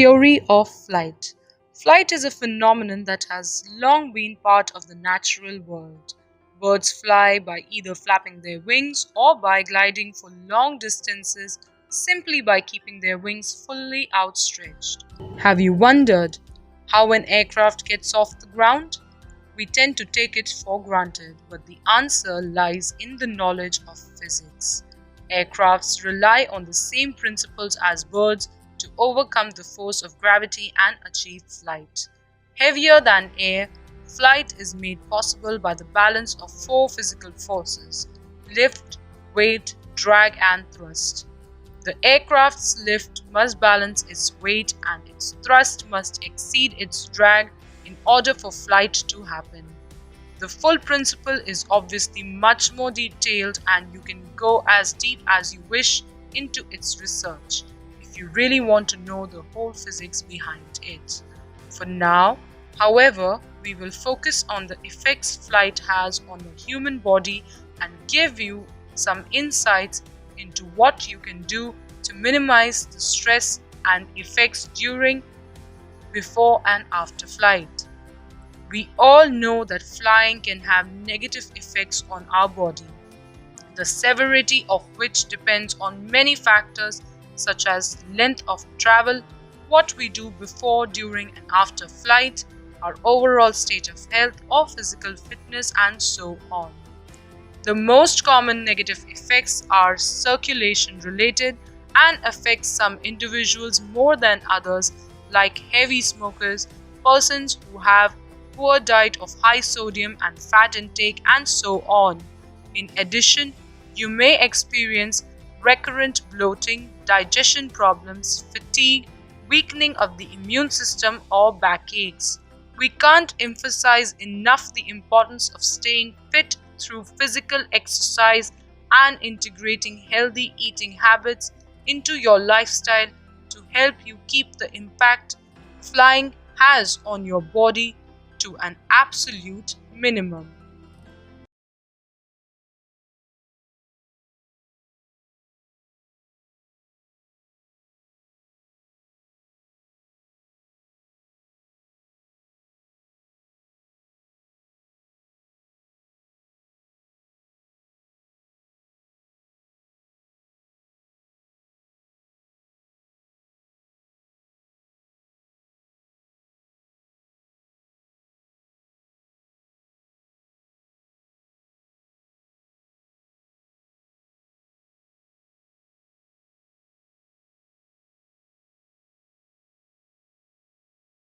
Theory of flight. Flight is a phenomenon that has long been part of the natural world. Birds fly by either flapping their wings or by gliding for long distances simply by keeping their wings fully outstretched. Have you wondered how an aircraft gets off the ground? We tend to take it for granted, but the answer lies in the knowledge of physics. Aircrafts rely on the same principles as birds to overcome the force of gravity and achieve flight. Heavier than air, flight is made possible by the balance of four physical forces: lift, weight, drag, and thrust. The aircraft's lift must balance its weight and its thrust must exceed its drag in order for flight to happen. The full principle is obviously much more detailed, and you can go as deep as you wish into its research if you really want to know the whole physics behind it. For now, however, we will focus on the effects flight has on the human body and give you some insights into what you can do to minimize the stress and effects during, before, and after flight. We all know that flying can have negative effects on our body, the severity of which depends on many factors such as length of travel, what we do before, during, and after flight, our overall state of health or physical fitness, and so on. The most common negative effects are circulation related and affect some individuals more than others, like heavy smokers, persons who have poor diet of high sodium and fat intake, and so on. In addition, you may experience recurrent bloating, digestion problems, fatigue, weakening of the immune system, or backaches. We can't emphasize enough the importance of staying fit through physical exercise and integrating healthy eating habits into your lifestyle to help you keep the impact flying has on your body to an absolute minimum.